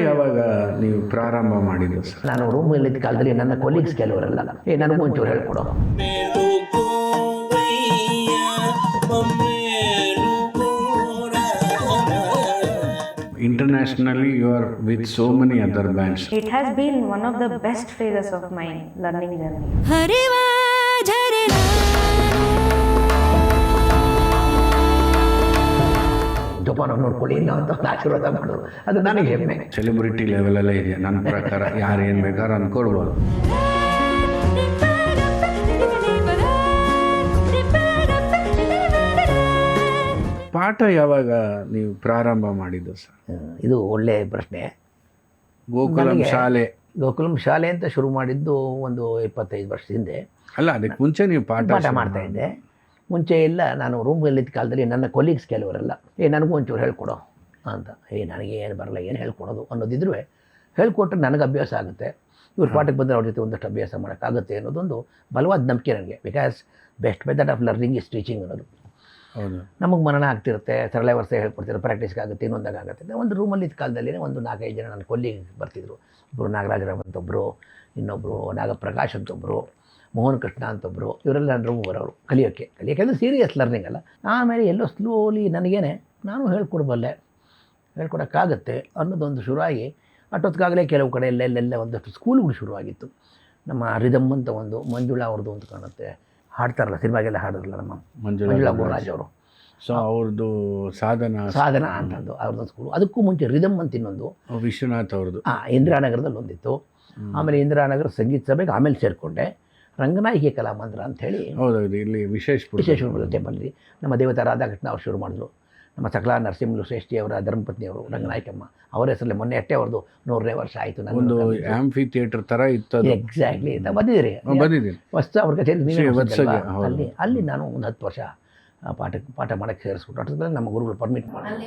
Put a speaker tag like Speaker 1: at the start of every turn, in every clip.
Speaker 1: ಯಾವಾಗ ನೀವು ಪ್ರಾರಂಭ ಮಾಡಿದ್ದು ಸರ್?
Speaker 2: ನಾನು ರೂಮಲ್ಲಿದ್ದ ಕಾಲದಲ್ಲಿ ನನ್ನ ಕೊಲೀಗ್ಸ್ ಕೆಲವರೆಲ್ಲ ನನಗೂ ಒಂಚೂರು ಹೇಳ್ಕೊಡೋ.
Speaker 1: Internationally, you are with so many other bands.
Speaker 3: It has been one of the best phases of my learning journey.
Speaker 2: ಜೋಪಾನ ನೋಡ್ಕೊಳ್ಳಿ ಇಲ್ಲ ಅಂತ ಒಂದು ಆಶೀರ್ವಾದ ಮಾಡೋದು, ಅದು ನನಗೆ ಹೆಮ್ಮೆ.
Speaker 1: ಸೆಲೆಬ್ರಿಟಿ ಲೆವೆಲಲ್ಲೇ ಇದೆ ನನ್ನ ಪ್ರಕಾರ. ಯಾರು ಏನು ಬೇಕಾದ್ರೂ ಅಂದ್ಕೊಳ್ಬೋದು. ಪಾಠ ಯಾವಾಗ ನೀವು ಪ್ರಾರಂಭ ಮಾಡಿದ್ದು ಸರ್?
Speaker 2: ಇದು ಒಳ್ಳೆಯ ಪ್ರಶ್ನೆ.
Speaker 1: ಗೋಕುಲಂ ಶಾಲೆ.
Speaker 2: ಗೋಕುಲಂ ಶಾಲೆ ಅಂತ ಶುರು ಮಾಡಿದ್ದು ಒಂದು 25 ವರ್ಷದ ಹಿಂದೆ.
Speaker 1: ಅಲ್ಲ, ಅದಕ್ಕೆ ಮುಂಚೆ ನೀವು ಪಾಠ
Speaker 2: ಮಾಡ್ತಾ ಇದ್ದೆ. ಮುಂಚೆ ಎಲ್ಲ ನಾನು ರೂಮಲ್ಲಿದ್ದ ಕಾಲದಲ್ಲಿ ನನ್ನ ಕೊಲೀಗ್ಸ್ ಕೆಲವರೆಲ್ಲ ನನಗೂ ಒಂಚೂರು ಹೇಳ್ಕೊಡೋ ಅಂತ. ನನಗೆ ಏನು ಬರಲ್ಲ, ಏನು ಹೇಳ್ಕೊಡೋದು ಅನ್ನೋದಿದ್ರೂ ಹೇಳ್ಕೊಟ್ರೆ ನನಗೆ ಅಭ್ಯಾಸ ಆಗುತ್ತೆ, ಇವ್ರ ಪಾಠಕ್ಕೆ ಬಂದರೆ ಅವ್ರ ಜೊತೆ ಒಂದಷ್ಟು ಅಭ್ಯಾಸ ಮಾಡೋಕ್ಕಾಗುತ್ತೆ ಅನ್ನೋದೊಂದು ಬಲವಾದ ನಂಬಿಕೆ ನನಗೆ. Because best method of learning is teaching ಅನ್ನೋದು.
Speaker 1: ಹೌದು,
Speaker 2: ನಮಗೆ ಮನನ ಆಗ್ತಿರುತ್ತೆ, ಸರಳ ವರ್ಷ ಹೇಳ್ಕೊಡ್ತಾರೆ, ಪ್ರಾಕ್ಟೀಸ್ಗೆ ಆಗುತ್ತೆ, ಇನ್ನೊಂದಾಗುತ್ತೆ. ಒಂದು ರೂಮಲ್ಲಿ ಇದ್ದ ಕಾಲದಲ್ಲಿ ಒಂದು 4-5 ಜನ ನನ್ನ ಕೊಲ್ಲಿಗೆ ಬರ್ತಿದ್ರು. ಒಬ್ಬರು ನಾಗರಾಜರಾವ್ ಅಂತೊಬ್ಬರು, ಇನ್ನೊಬ್ಬರು ನಾಗಪ್ರಕಾಶ್ ಅಂತೊಬ್ಬರು, ಮೋಹನ್ ಕೃಷ್ಣ ಅಂತೊಬ್ಬರು. ಇವರೆಲ್ಲ ನನ್ನ ರೂಮ್ ಬರೋರು ಕಲಿಯೋಕ್ಕೆ ಅಂದರೆ ಸೀರಿಯಸ್ ಲರ್ನಿಂಗ್ ಅಲ್ಲ. ಆಮೇಲೆ ಎಲ್ಲೋ ಸ್ಲೋಲಿ ನನಗೇನೆ ನಾನು ಹೇಳ್ಕೊಡ್ಬಲ್ಲೆ, ಹೇಳ್ಕೊಡೋಕ್ಕಾಗತ್ತೆ ಅನ್ನೋದೊಂದು ಶುರುವಾಗಿ ಅಷ್ಟೊತ್ತಿಗಾಗಲೇ ಕೆಲವು ಕಡೆ ಎಲ್ಲೆಲ್ಲ ಒಂದಷ್ಟು ಸ್ಕೂಲ್ಗಳು ಶುರುವಾಗಿತ್ತು. ನಮ್ಮ ರಿದಮ್ ಅಂತ ಒಂದು ಮಂಜುಳಾ ಅವ್ರದ್ದು ಅಂತ ಕಾಣುತ್ತೆ, ಹಾಡ್ತಾರಲ್ಲ, ಸಿನಿಮಾಗೆಲ್ಲ ಹಾಡಿದ್ರಲ್ಲ ನಮ್ಮ ಮಂಜುಳಾ ಗೋರಾಜ್ ಅವರು.
Speaker 1: ಸೊ ಅವ್ರದ್ದು ಸಾಧನ
Speaker 2: ಅಂತಂದು ಅವ್ರದ್ದು ಸ್ಕೂಲು. ಅದಕ್ಕೂ ಮುಂಚೆ ರಿದಮ್ ಅಂತ ಇನ್ನೊಂದು
Speaker 1: ವಿಶ್ವನಾಥ್ ಅವ್ರದ್ದು
Speaker 2: ಇಂದಿರಾನಗರದಲ್ಲಿ ಒಂದಿತ್ತು. ಆಮೇಲೆ ಇಂದಿರಾನಗರ ಸಂಗೀತ ಸಭೆಗೆ ಆಮೇಲೆ ಸೇರಿಕೊಂಡೆ. ರಂಗನಾಯಕಿ ಕಲಾಮಂದ್ರ ಅಂಥೇಳಿ
Speaker 1: ಹೌದೌದು, ಇಲ್ಲಿ ವಿಶೇಷಪುರ
Speaker 2: ಟೆಂಪಲ್ಲಿ ನಮ್ಮ ದೇವತಾ ರಾಧಾಕೃಷ್ಣ ಅವ್ರು ಶುರು ಮಾಡಿದ್ರು. ನಮ್ಮ ಸಕಲಾ ನರಸಿಂಹ ಶ್ರೇಷ್ಠಿ ಅವರ ಧರ್ಮಪತ್ನಿಯವರು ರಂಗನಾಯಕಮ್ಮ ಅವರ ಹೆಸರಲ್ಲಿ ಮೊನ್ನೆ ಅಷ್ಟೇ ಅವ್ರದ್ದು 100ನೇ ವರ್ಷ ಆಯಿತು.
Speaker 1: ಒಂದು ಆಂಫಿ ಥಿಯೇಟರ್ ಥರ ಇತ್ತು.
Speaker 2: ಎಕ್ಸಾಕ್ಟ್ಲಿ, ಬಂದಿದ್ದೀರಿ ಹೊಸ ಅವ್ರ ಕಚೇರಿ. ಅಲ್ಲಿ ನಾನು ಒಂದು 10 ವರ್ಷ ಪಾಠ ಮಾಡೋಕ್ಕೆ ಸೇರಿಸ್ಬಿಟ್ಟು ಅಷ್ಟೊತ್ತಲ್ಲಿ ನಮ್ಮ ಗುರುಗಳು ಪರ್ಮಿಟ್ ಮಾಡಿದ್ರು.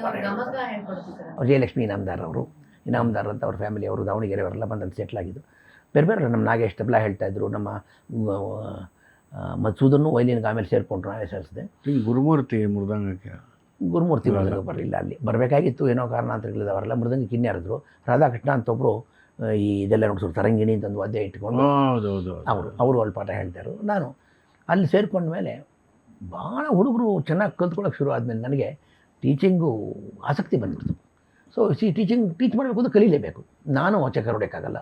Speaker 2: ಜಯಲಕ್ಷ್ಮಿ ಇನಾಮದಾರ್ ಅವರು, ಇನಾಮದಾರ್ ಅಂತ ಅವ್ರ ಫ್ಯಾಮಿಲಿ ಅವರು ದಾವಣಗೆರೆ ಅವರೆಲ್ಲ ಬಂದಲ್ಲಿ ಸೆಟ್ಲ್ ಆಗಿದ್ದು. ಬೇರೆ ನಮ್ಮ ನಾಗೇಶ್ ತಬಲಾ ಹೇಳ್ತಾಯಿದ್ರು, ನಮ್ಮ ಮಧುಸೂದನ್ನು ವೈಲಿನ್ಗೆ ಆಮೇಲೆ ಸೇರಿಕೊಂಡ್ರು, ನಾನೇ ಸೇರಿಸಿದೆ.
Speaker 1: ಗುರುಮೂರ್ತಿ ಮೃದಂಗಕ್ಕೆ
Speaker 2: ಬರಲಿಲ್ಲ, ಅಲ್ಲಿ ಬರಬೇಕಾಗಿತ್ತು, ಏನೋ ಕಾರಣಾಂತರಗಳಿಂದ ಅವರೆಲ್ಲ ಮೃದಂಗಕ್ಕೆ ಇನ್ಯಾರಿದ್ರು. ರಾಧಾಕೃಷ್ಣ ಅಂತೊಬ್ಬರು ಇದೆಲ್ಲ ನೋಡ್ಸೋರು, ತರಂಗಿಣಿ ಅಂತ ಒಂದು ವಾದ್ಯ ಇಟ್ಕೊಂಡು ಅವರು ಅಲ್ಲಿ ಪಾಠ ಹೇಳ್ತಾಯಿದ್ರು. ನಾನು ಅಲ್ಲಿ ಸೇರ್ಕೊಂಡ ಮೇಲೆ ಭಾಳ ಹುಡುಗರು ಚೆನ್ನಾಗಿ ಕಲ್ತ್ಕೊಳ್ಳೋಕೆ ಶುರು ಆದಮೇಲೆ ನನಗೆ ಟೀಚಿಂಗು ಆಸಕ್ತಿ ಬಂದ್ಬಿಡ್ತು. ಸೊ ಟೀಚ್ ಮಾಡಬೇಕು ಅಂದರೆ ಕಲೀಲೇಬೇಕು. ನಾನು ಚಕ್ಕರ್ ಹೊಡೆಯೋಕ್ಕಾಗಲ್ಲ,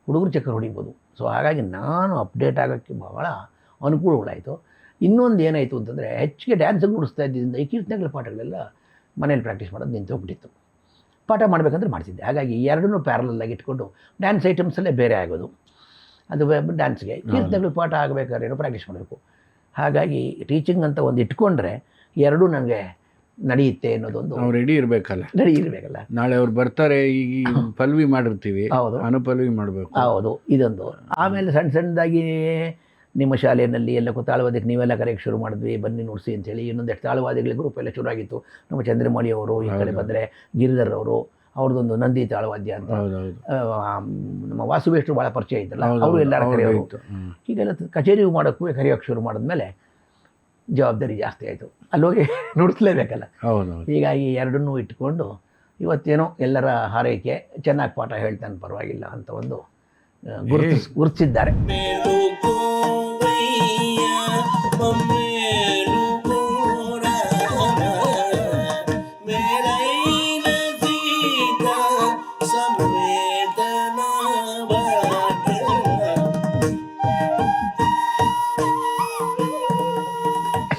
Speaker 2: ಹುಡುಗರು ಚಕ್ಕರ್ ಹೊಡಿಬೋದು. ಸೊ ಹಾಗಾಗಿ ನಾನು ಅಪ್ಡೇಟ್ ಆಗೋಕ್ಕೆ ಭಾಳ ಅನುಕೂಲಗಳಾಯಿತು. ಇನ್ನೊಂದು ಏನಾಯಿತು ಅಂತಂದರೆ, ಹೆಚ್ಚಿಗೆ ಡ್ಯಾನ್ಸಿಗೆ ನುಡಿಸ್ತಾ ಇದ್ದಿದ್ದರಿಂದ ಈ ಕೀರ್ತನೆಗಳ ಪಾಠಗಳೆಲ್ಲ ಮನೇಲಿ ಪ್ರಾಕ್ಟೀಸ್ ಮಾಡೋದು ನಿಂತೋಗ್ಬಿಟ್ಟಿತ್ತು. ಪಾಠ ಮಾಡಬೇಕಂದ್ರೆ ಮಾಡ್ತಿದ್ದೆ. ಹಾಗಾಗಿ ಎರಡನ್ನೂ ಪ್ಯಾರಲಲ್ಲಾಗಿ ಇಟ್ಕೊಂಡು ಡ್ಯಾನ್ಸ್ ಐಟಮ್ಸಲ್ಲೇ ಬೇರೆ ಆಗೋದು. ಅದು ಡ್ಯಾನ್ಸ್ಗೆ, ಕೀರ್ತನೆಗಳು ಪಾಠ ಆಗಬೇಕಾದ್ರೆ ಏನೋ ಪ್ರಾಕ್ಟೀಸ್ ಮಾಡಬೇಕು. ಹಾಗಾಗಿ ಟೀಚಿಂಗ್ ಅಂತ ಒಂದು ಇಟ್ಕೊಂಡ್ರೆ ಎರಡೂ ನನಗೆ ನಡೆಯುತ್ತೆ ಅನ್ನೋದೊಂದು.
Speaker 1: ರೆಡಿ ಇರಬೇಕಲ್ಲ. ನಾಳೆ ಅವ್ರು ಬರ್ತಾರೆ, ಈಗ ಪಲ್ವಿ ಮಾಡಿರ್ತೀವಿ, ಹೌದು, ಅನುಪಲ್ವಿ ಮಾಡಬೇಕು,
Speaker 2: ಹೌದು, ಇದೊಂದು. ಆಮೇಲೆ ಸಣ್ಣದಾಗಿ ನಿಮ್ಮ ಶಾಲೆಯಲ್ಲಿ ಎಲ್ಲ ತಾಳವಾದಕ್ಕೆ ನೀವೆಲ್ಲ ಕರೆಯೋಕ್ಕೆ ಶುರು ಮಾಡಿದ್ವಿ, ಬನ್ನಿ ನುಡಿಸಿ ಅಂತೇಳಿ. ಇನ್ನೊಂದೆಷ್ಟು ತಾಳವಾದಿಗಳ ಗ್ರೂಪ್ ಎಲ್ಲ ಶುರು ಆಗಿತ್ತು. ನಮ್ಮ ಚಂದ್ರಮೌಳಿ ಅವರು, ಈ ಕಡೆ ಬಂದರೆ ಗಿರಿಧರ್ ಅವರು, ಅವ್ರದ್ದೊಂದು ನಂದಿ ತಾಳವಾದ್ಯ ಅಂತ. ನಮ್ಮ ವಾಸುವೇಶ್ವರು ಭಾಳ ಪರಿಚಯ ಇದ್ದಲ್ಲ, ಅವರು ಎಲ್ಲರೂ ಕರೆಯೋರು. ಹೀಗೆಲ್ಲ ಕಚೇರಿ ಕರೆಯೋಕ್ಕೆ ಶುರು ಮಾಡಿದ್ಮೇಲೆ ಜವಾಬ್ದಾರಿ ಜಾಸ್ತಿ ಆಯಿತು. ಅಲ್ಲೋಗಿ ನುಡಿಸ್ಲೇಬೇಕಲ್ಲ. ಹೀಗಾಗಿ ಎರಡನ್ನೂ ಇಟ್ಕೊಂಡು ಇವತ್ತೇನೋ ಎಲ್ಲರ ಹಾರೈಕೆ, ಚೆನ್ನಾಗಿ ಪಾಠ ಹೇಳ್ತಾನೆ ಪರವಾಗಿಲ್ಲ ಅಂತ ಒಂದು ಗುರುತಿಸಿದ್ದಾರೆ.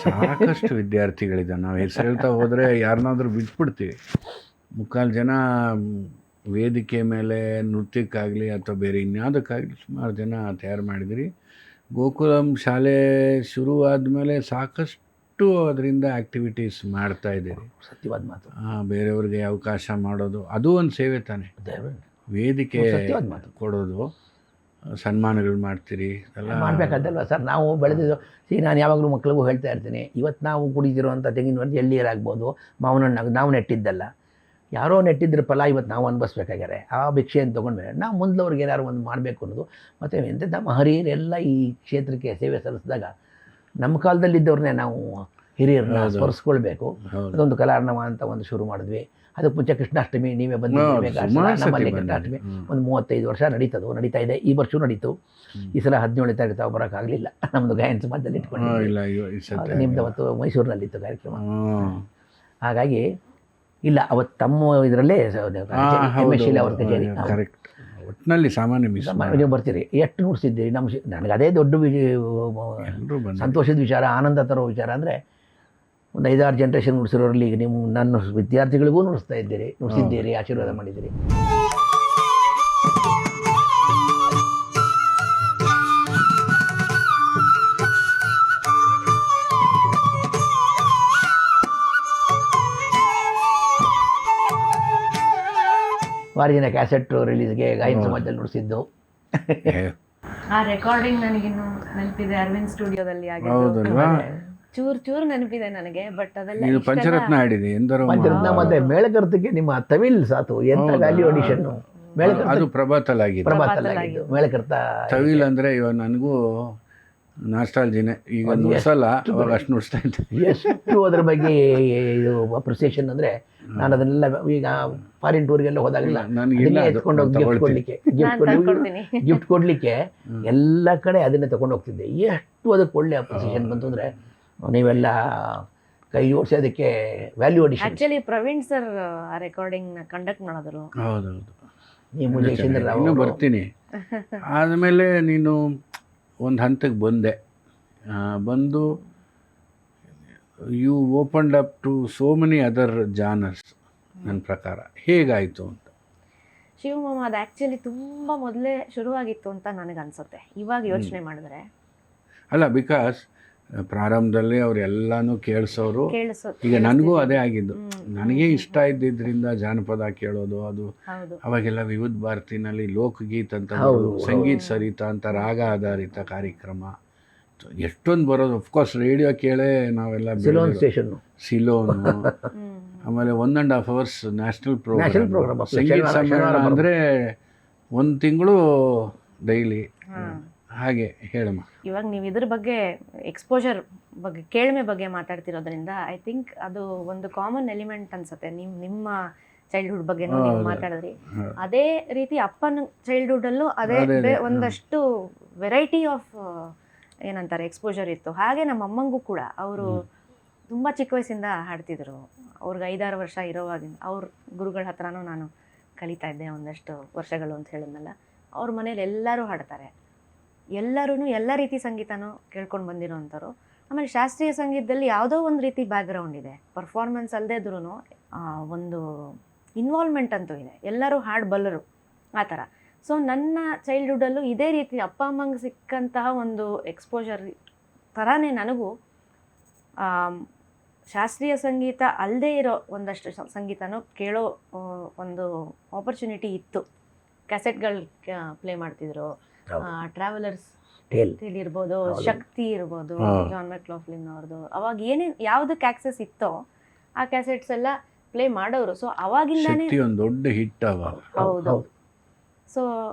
Speaker 1: ಸಾಕಷ್ಟು ವಿದ್ಯಾರ್ಥಿಗಳಿದೆ. ನಾವು ಹೆಸರು ಹೇಳ್ತಾ ಹೋದರೆ ಯಾರನ್ನಾದ್ರೂ ಬಿಟ್ಬಿಡ್ತೀವಿ. 3/4 ಜನ ವೇದಿಕೆ ಮೇಲೆ ನೃತ್ಯಕ್ಕಾಗಲಿ ಅಥವಾ ಬೇರೆ ಇನ್ಯಾವುದಕ್ಕಾಗಲಿ ಸುಮಾರು ಜನ ತಯಾರು ಮಾಡಿದಿರಿ. ಗೋಕುಲಂ ಶಾಲೆ ಶುರುವಾದಮೇಲೆ ಸಾಕಷ್ಟು ಅದರಿಂದ ಆ್ಯಕ್ಟಿವಿಟೀಸ್ ಮಾಡ್ತಾಯಿದ್ದೀರಿ.
Speaker 2: ಸತ್ಯವಾದ ಮಾತು.
Speaker 1: ಬೇರೆಯವ್ರಿಗೆ ಅವಕಾಶ ಮಾಡೋದು ಅದು ಒಂದು ಸೇವೆ ತಾನೆ. ವೇದಿಕೆ ಕೊಡೋದು, ಸನ್ಮಾನಗಳು ಮಾಡ್ತೀರಿ, ಎಲ್ಲ
Speaker 2: ಮಾಡಬೇಕಾದಲ್ವ ಸರ್. ನಾವು ಬೆಳೆದಿದ್ದು ನಾನು ಯಾವಾಗಲೂ ಮಕ್ಕಳಿಗೂ ಹೇಳ್ತಾ ಇರ್ತೀನಿ, ಇವತ್ತು ನಾವು ಕುಡಿದಿರುವಂಥ ತೆಂಗಿನ ಎಳ್ನೀರಾಗ್ಬೋದು, ಮಾವಿನ ಹಣ್ಣಾಗ ನಾವು ನೆಟ್ಟಿದ್ದಲ್ಲ, ಯಾರೋ ನೆಟ್ಟಿದ್ರ ಫಲ ಇವತ್ತು ನಾವು ಅನುಭವಿಸ್ಬೇಕಾಗ್ಯಾರೆ. ಆ ಭಿಕ್ಷೆಯನ್ನು ತೊಗೊಂಡ್ಮೇಲೆ ನಾವು ಮುಂದವ್ರಿಗೆ ಏನಾದ್ರು ಒಂದು ಮಾಡಬೇಕು ಅನ್ನೋದು. ಮತ್ತು ಎಂಥ ಮಹನೀಯರೆಲ್ಲ ಈ ಕ್ಷೇತ್ರಕ್ಕೆ ಸೇವೆ ಸಲ್ಲಿಸಿದಾಗ ನಮ್ಮ ಕಾಲದಲ್ಲಿದ್ದವ್ರನ್ನೇ ನಾವು ಹಿರಿಯರನ್ನ ಸ್ಮರಿಸ್ಕೊಳ್ಬೇಕು. ಅದೊಂದು ಕಲಾರ್ಣವ ಅಂತ ಒಂದು ಶುರು ಮಾಡಿದ್ವಿ. ಅದಕ್ಕೆ ಮುಂಚೆ ಕೃಷ್ಣಾಷ್ಟಮಿ ನೀವೇ ಬಂದಿದ್ದೀವಿ ನಮ್ಮಲ್ಲಿ ಕೃಷ್ಣಾಷ್ಟಮಿ ಒಂದು 35 ವರ್ಷ ನಡೀತಾ ಇದೆ. ಈ ವರ್ಷವೂ ನಡೀತು. ಈ ಸಲ 17ನೇ ತಾರೀಕು ತಾವು ಬರೋಕ್ಕಾಗಲಿಲ್ಲ, ನಮ್ಮದು ಗಾಯನ ಸಮಾಜದಲ್ಲಿ ಇಟ್ಕೊಂಡು. ನಿಮ್ದು ಅವತ್ತು ಮೈಸೂರಿನಲ್ಲಿತ್ತು ಕಾರ್ಯಕ್ರಮ. ಹಾಗಾಗಿ ಇಲ್ಲ, ಅವತ್ತು ತಮ್ಮ ಇದರಲ್ಲೇ MSL ಅವ್ರ ಕಚೇರಿ.
Speaker 1: ಒಟ್ಟಿನಲ್ಲಿ ಸಾಮಾನ್ಯ
Speaker 2: ನೀವು ಬರ್ತೀರಿ. ಎಷ್ಟು ನುಡಿಸಿದ್ದೀರಿ? ನನಗೆ ಅದೇ ದೊಡ್ಡ ಸಂತೋಷದ ವಿಚಾರ, ಆನಂದ ತರೋ ವಿಚಾರ ಅಂದರೆ ಒಂದು 5-6 ಜನ್ರೇಷನ್ ನುಡಿಸಿರೋರಲ್ಲಿ ಈಗ ನೀವು ನನ್ನ ವಿದ್ಯಾರ್ಥಿಗಳಿಗೂ ನುಡಿಸಿದ್ದೀರಿ, ಆಶೀರ್ವಾದ ಮಾಡಿದ್ದೀರಿ. ಭಾರಿ ಜನ ಕ್ಯಾಸೆಟ್ ರಿಲೀಸ್ಗೆ ಗಾಯನ ಸಮಾಜದಲ್ಲಿ ನುಡಿಸಿದ್ದು.
Speaker 3: ಆ ರೆಕಾರ್ಡಿಂಗ್ ನನಗಿನ್ನು ನೆನಪಿದೆ, ಅರವಿಂದ್ ಸ್ಟುಡಿಯೋದಲ್ಲಿ ಚೂರು ನೆನಪಿದೆ ನನಗೆ. ಬಟ್ ಅದೆಲ್ಲ
Speaker 1: ಪಂಚರತ್ನ ಆಡಿದೆ ಎಂದರೋ.
Speaker 2: ಪಂಚರತ್ನ ಮತ್ತೆ ಮೇಳಕರ್ತಕ್ಕೆ ನಿಮ್ಮ ತಮಿಳ್ ಸಾತು ಎಂತ ವ್ಯಾಲ್ಯೂ ಆಡಿಷನ್.
Speaker 1: ಅದು
Speaker 2: ಪ್ರಭಾತಲಾಗಿದ್ದು ಮೇಳಕರ್ತ.
Speaker 1: ತಮಿಳ್ ಅಂದರೆ ಇವಾಗ ನನಗೂ ನಾಸ್ಟಾಲ್ಜಿನೇ. ಈಗ ನುಡ್ಸಲ್ಲ, ಅವಾಗ ಅಷ್ಟು ನುಡಿಸ್ತಾ ಇದ್ದೆ.
Speaker 2: ಎಷ್ಟು ಅದ್ರ ಬಗ್ಗೆ ಇದು ಅಪ್ರಿಸಿಯೇಷನ್ ಅಂದರೆ ನಾನು ಅದನ್ನೆಲ್ಲ ಈಗ ಫಾರಿನ್ ಟೂರ್ಗೆಲ್ಲ ಹೋದಾಗಲ್ಲ ಎತ್ಕೊಂಡು ಹೋಗಿ ಗಿಫ್ಟ್ ಕೊಡಲಿಕ್ಕೆ ಎಲ್ಲ ಕಡೆ ಅದನ್ನೇ ತಗೊಂಡು ಹೋಗ್ತಿದ್ದೆ. ಎಷ್ಟು ಅದಕ್ಕೆ ಒಳ್ಳೆ ಅಪ್ರಿಸಿಯೇಷನ್ ಬಂತು ಅಂದರೆ ನೀವೆಲ್ಲ ಕೈ ಜೋಡಿಸಿ ಅದಕ್ಕೆ value addition.
Speaker 3: Actually Praveen sir ಆ ರೆಕಾರ್ಡಿಂಗ್ನ ಕಂಡಕ್ಟ್ ಮಾಡಿದ್ರು.
Speaker 1: ಹೌದೌದು.
Speaker 2: ನೀವು
Speaker 1: ಬರ್ತೀನಿ. ಆದಮೇಲೆ ನೀನು ಒಂದು ಹಂತಕ್ಕೆ ಬಂದು you opened up to so many other genres. ನನ್ನ ಪ್ರಕಾರ ಹೇಗಾಯಿತು ಅಂತ.
Speaker 3: ಶಿವಮೊಮ್ಮ ಅದು ಆ್ಯಕ್ಚುಲಿ ತುಂಬ ಮೊದಲೇ ಶುರುವಾಗಿತ್ತು ಅಂತ ನನಗನ್ಸುತ್ತೆ ಇವಾಗ ಯೋಚನೆ ಮಾಡಿದ್ರೆ.
Speaker 1: ಅಲ್ಲ, ಬಿಕಾಸ್ ಪ್ರಾರಂಭದಲ್ಲಿ ಅವರೆಲ್ಲನೂ ಕೇಳಿಸೋರು. ಈಗ ನನಗೂ ಅದೇ ಆಗಿದ್ದು. ನನಗೆ ಇಷ್ಟ ಇದ್ದಿದ್ದರಿಂದ ಜಾನಪದ ಕೇಳೋದು. ಅದು ಅವಾಗೆಲ್ಲ ವಿವಿಧ ಭಾರತಿನಲ್ಲಿ ಲೋಕಗೀತ್ ಅಂತ, ಸಂಗೀತ ಸರಿತ ಅಂತ ರಾಗ ಆಧಾರಿತ ಕಾರ್ಯಕ್ರಮ ಎಷ್ಟೊಂದು ಬರೋದು. ಅಫ್ಕೋರ್ಸ್ ರೇಡಿಯೋ ಕೇಳೇ ನಾವೆಲ್ಲ ಸಿಲೋನು. ಆಮೇಲೆ 1.5 hours ನ್ಯಾಷನಲ್ ಪ್ರೋಗ್ರಾಮ್ ಸಂಗೀತ ಸಮ್ಮೇಳನ ಅಂದರೆ 1 ತಿಂಗಳು ಡೈಲಿ. ಹಾಗೆ ಹೇಳಮ್ಮ.
Speaker 3: ಇವಾಗ ನೀವು ಇದ್ರ ಬಗ್ಗೆ ಎಕ್ಸ್ಪೋಜರ್ ಬಗ್ಗೆ, ಕೇಳ್ಮೆ ಬಗ್ಗೆ ಮಾತಾಡ್ತಿರೋದ್ರಿಂದ ಐ ಥಿಂಕ್ ಅದು ಒಂದು ಕಾಮನ್ ಎಲಿಮೆಂಟ್ ಅನ್ಸುತ್ತೆ. ನಿಮ್ಮ ಚೈಲ್ಡ್ಹುಡ್ ಬಗ್ಗೆ ನೀವು ಮಾತಾಡಿದ್ರಿ. ಅದೇ ರೀತಿ ಅಪ್ಪನ ಚೈಲ್ಡ್ಹುಡ್ಡಲ್ಲೂ ಅದೇ ಒಂದಷ್ಟು ವೆರೈಟಿ ಆಫ್ ಏನಂತಾರೆ ಎಕ್ಸ್ಪೋಜರ್ ಇತ್ತು. ಹಾಗೆ ನಮ್ಮ ಅಮ್ಮಂಗೂ ಕೂಡ ಅವರು ತುಂಬ ಚಿಕ್ಕ ವಯಸ್ಸಿಂದ ಹಾಡ್ತಿದ್ರು. ಅವ್ರಿಗೆ 5-6 ವರ್ಷ ಇರೋವಾಗಿಂದ ಅವ್ರ ಗುರುಗಳ ಹತ್ರನೂ ನಾನು ಕಲಿತಾ ಇದ್ದೆ ಒಂದಷ್ಟು ವರ್ಷಗಳು ಅಂತ ಹೇಳಿದ್ನಲ್ಲ. ಅವ್ರ ಮನೇಲಿ ಎಲ್ಲರೂ ಹಾಡ್ತಾರೆ. ಎಲ್ಲರೂ ಎಲ್ಲ ರೀತಿ ಸಂಗೀತನೂ ಕೇಳ್ಕೊಂಡು ಬಂದಿರೋವಂಥವ್ರು. ಆಮೇಲೆ ಶಾಸ್ತ್ರೀಯ ಸಂಗೀತದಲ್ಲಿ ಯಾವುದೋ ಒಂದು ರೀತಿ ಬ್ಯಾಕ್ಗ್ರೌಂಡ್ ಇದೆ, ಪರ್ಫಾರ್ಮೆನ್ಸ್ ಅಲ್ಲದೆ ಇದ್ರೂ ಒಂದು ಇನ್ವಾಲ್ವ್ಮೆಂಟ್ ಅಂತೂ ಇದೆ. ಎಲ್ಲರೂ ಹಾಡು ಬಲ್ಲರು ಆ ಥರ. ಸೊ ನನ್ನ ಚೈಲ್ಡ್ಹುಡ್ಡಲ್ಲೂ ಇದೇ ರೀತಿ ಅಪ್ಪ ಅಮ್ಮಂಗೆ ಸಿಕ್ಕಂತಹ ಒಂದು ಎಕ್ಸ್ಪೋಜರ್ ಥರನೇ ನನಗೂ ಶಾಸ್ತ್ರೀಯ ಸಂಗೀತ ಅಲ್ಲದೆ ಇರೋ ಒಂದಷ್ಟು ಸಂಗೀತನೂ ಕೇಳೋ ಒಂದು ಆಪರ್ಚುನಿಟಿ ಇತ್ತು. ಕ್ಯಾಸೆಟ್ಗಳು ಪ್ಲೇ ಮಾಡ್ತಿದ್ರು. ಟ್ರಾವೆಲರ್ಸ್ ಟೇಲ್ ಇರ್ಬೋದು, ಶಕ್ತಿ ಇರ್ಬೋದು, ಜಾನ್ ಮೆಕ್ಲಾಫ್ಲಿನ್ ಅವ್ರದ್ದು. ಅವಾಗ ಏನೇನು ಯಾವುದಕ್ಕೆ ಆಕ್ಸೆಸ್ ಇತ್ತೋ ಆ ಕ್ಯಾಸೆಟ್ಸ್ ಎಲ್ಲ ಪ್ಲೇ ಮಾಡೋರು. ಸೊ ಅವಾಗಿಂದಾನೇ
Speaker 1: ಒಂದು ದೊಡ್ಡ ಹಿಟ್.
Speaker 3: ಹೌದು. ಸೊ